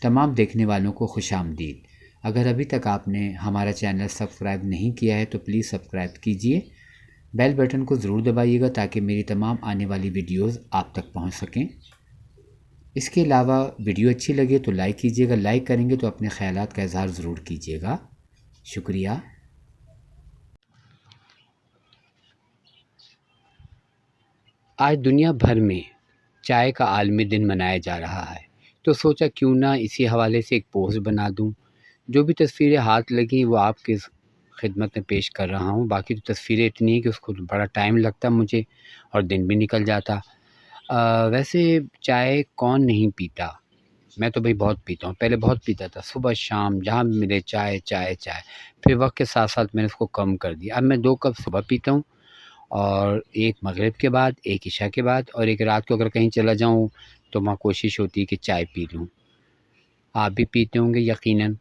तमाम देखने वालों को खुशामदीद। अगर अभी तक आपने हमारा चैनल सब्सक्राइब नहीं किया है तो प्लीज़ सब्सक्राइब कीजिए। बेल बटन को ज़रूर दबाइएगा ताकि मेरी तमाम आने वाली वीडियोस आप तक पहुंच सकें। इसके अलावा वीडियो अच्छी लगे तो लाइक कीजिएगा। लाइक करेंगे तो अपने ख़यालात का इज़हार ज़रूर कीजिएगा। शुक्रिया। आज दुनिया भर में चाय का आलमी दिन मनाया जा रहा है, तो सोचा क्यों ना इसी हवाले से एक पोस्ट बना दूं। जो भी तस्वीरें हाथ लगी वो आपकी खिदमत में पेश कर रहा हूं। बाकी तो तस्वीरें इतनी हैं कि उसको बड़ा टाइम लगता मुझे और दिन भी निकल जाता। वैसे चाय कौन नहीं पीता, मैं तो भाई बहुत पीता हूँ। पहले बहुत पीता था, सुबह शाम जहाँ भी मिले चाय चाय चाय। फिर वक्त के साथ साथ मैंने उसको कम कर दिया। अब मैं 2 कप सुबह पीता हूँ और एक मगरिब के बाद, एक इशा के बाद और एक रात को अगर कहीं चला जाऊँ तो वहाँ कोशिश होती है कि चाय पी लूँ। आप भी पीते होंगे यकीनन।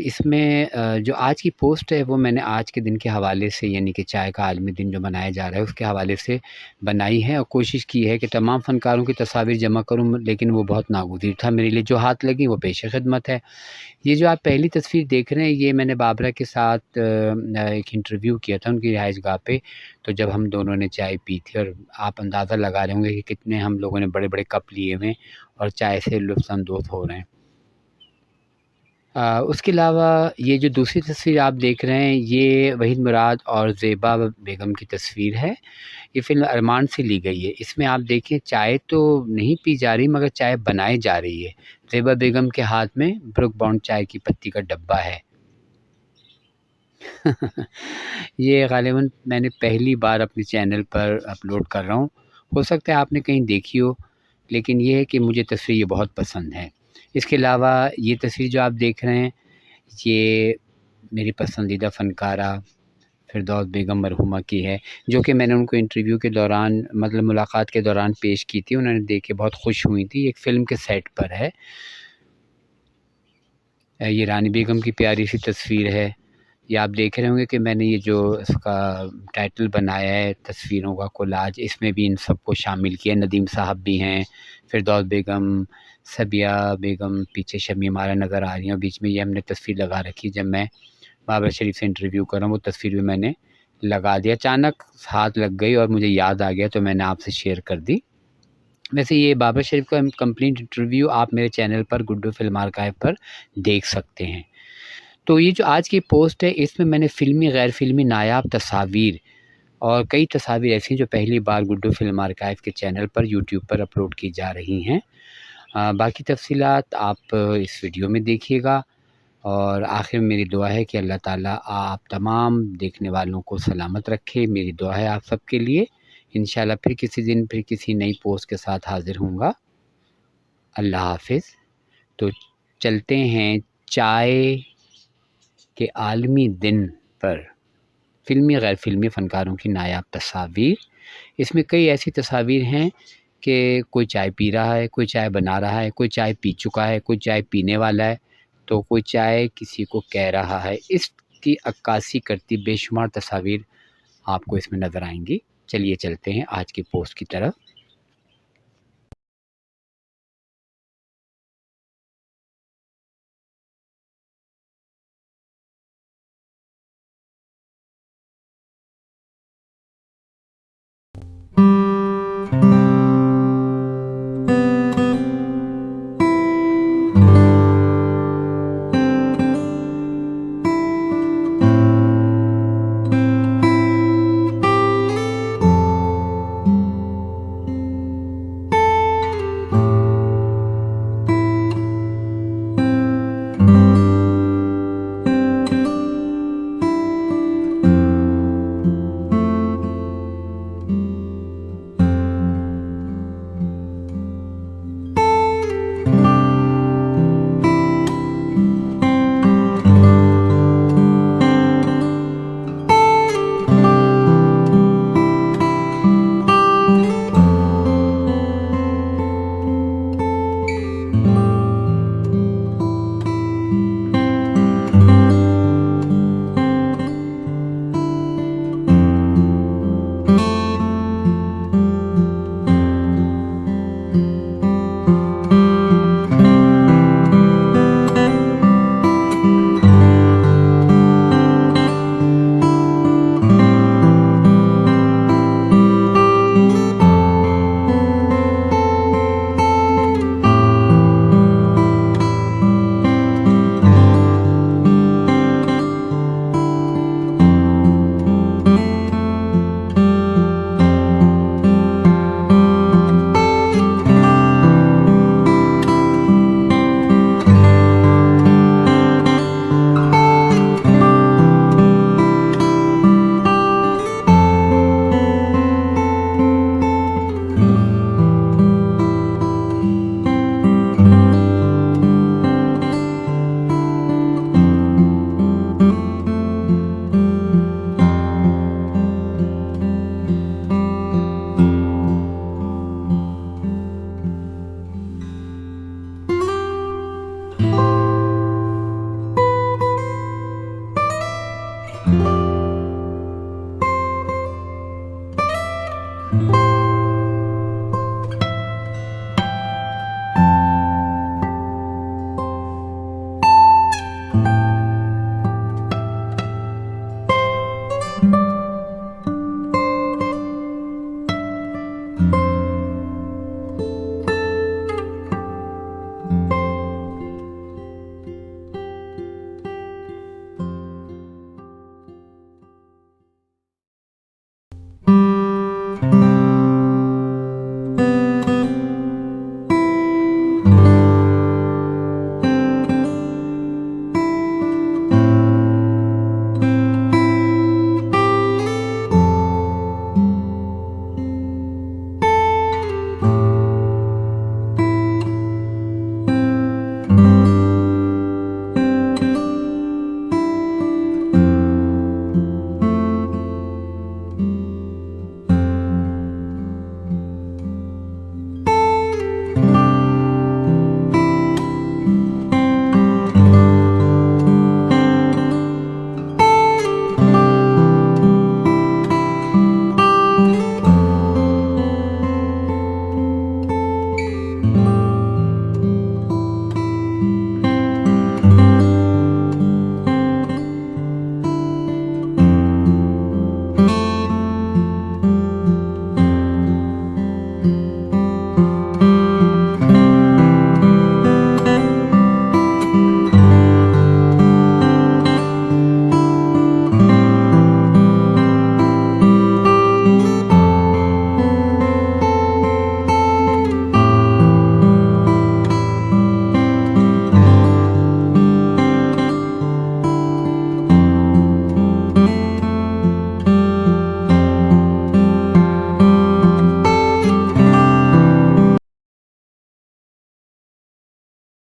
इसमें जो आज की पोस्ट है वो मैंने आज के दिन के हवाले से, यानी कि चाय का आलमी दिन जो मनाया जा रहा है उसके हवाले से बनाई है और कोशिश की है कि तमाम फ़नकारों की तस्वीर जमा करूँ, लेकिन वो बहुत नागुज़ीर था मेरे लिए। जो हाथ लगी वो पेश खिदमत है। ये जो आप पहली तस्वीर देख रहे हैं ये मैंने बाबरा के साथ एक इंटरव्यू किया था उनकी रिहाइशगाह पे। तो जब हम दोनों ने चाय पी थी और आप अंदाज़ा लगा रहे होंगे कि कितने हम लोगों ने बड़े-बड़े कप लिए हुए हैं और चाय से लुत्फ़-अंदोज़ हो रहे हैं। उसके अलावा ये जो दूसरी तस्वीर आप देख रहे हैं ये वहीद मुराद और ज़ेबा बेगम की तस्वीर है। ये फ़िल्म अरमान से ली गई है। इसमें आप देखिए चाय तो नहीं पी जा रही मगर चाय बनाई जा रही है। ज़ेबा बेगम के हाथ में ब्रुक बॉन्ड चाय की पत्ती का डब्बा है। ये ग़ालिबन मैंने पहली बार अपने चैनल पर अपलोड कर रहा हूँ। हो सकता है आपने कहीं देखी हो, लेकिन ये है कि मुझे तस्वीर ये बहुत पसंद है। इसके अलावा ये तस्वीर जो आप देख रहे हैं ये मेरी पसंदीदा फ़नकारा फ़िरदौस बेगम मरहुमा की है, जो कि मैंने उनको इंटरव्यू के दौरान, मतलब मुलाकात के दौरान पेश की थी। उन्होंने देख के बहुत खुश हुई थी। एक फ़िल्म के सेट पर है। ये रानी बेगम की प्यारी सी तस्वीर है। ये आप देख रहे होंगे कि मैंने ये जो इसका टाइटल बनाया है तस्वीरों का कोलाज, इसमें भी इन सबको शामिल किया। नदीम साहब भी हैं, फ़िरदौस बेगम, सबिया बेगम, पीछे शमीम आरा नज़र आ रही हैं और बीच में ये हमने तस्वीर लगा रखी। जब मैं बाबरा शरीफ से इंटरव्यू कर रहा हूँ वो तस्वीर भी मैंने लगा दिया। अचानक हाथ लग गई और मुझे याद आ गया तो मैंने आपसे शेयर कर दी। वैसे ये बाबरा शरीफ का कंप्लीट इंटरव्यू आप मेरे चैनल पर गुड्डू फ़िल्म आर्काइव पर देख सकते हैं। तो ये जो आज की पोस्ट है इसमें मैंने फ़िल्मी, गैर फ़िल्मी नायाब तस्वीर और कई तस्वीर ऐसी हैं जो पहली बार गुड्डू फ़िल्म आर्काइव के चैनल पर यूट्यूब पर अपलोड की जा रही हैं। बाकी तफ़सीलात आप इस वीडियो में देखिएगा और आखिर में मेरी दुआ है कि अल्लाह ताला आप तमाम देखने वालों को सलामत रखे। मेरी दुआ है आप सबके लिए। इंशाल्लाह फिर किसी दिन फिर किसी नई पोस्ट के साथ हाज़िर होऊँगा। अल्लाह हाफ़िज़। तो चलते हैं चाय के आलमी दिन पर फ़िल्मी, गैर फ़िल्मी फ़नकारों की नायाब तस्वीर। इसमें कई ऐसी तस्वीर हैं कि कोई चाय पी रहा है, कोई चाय बना रहा है, कोई चाय पी चुका है, कोई चाय पीने वाला है, तो कोई चाय किसी को कह रहा है। इसकी अक्कासी करती बेशुमार तस्वीर आपको इसमें नज़र आएँगी। चलिए चलते हैं आज की पोस्ट की तरफ।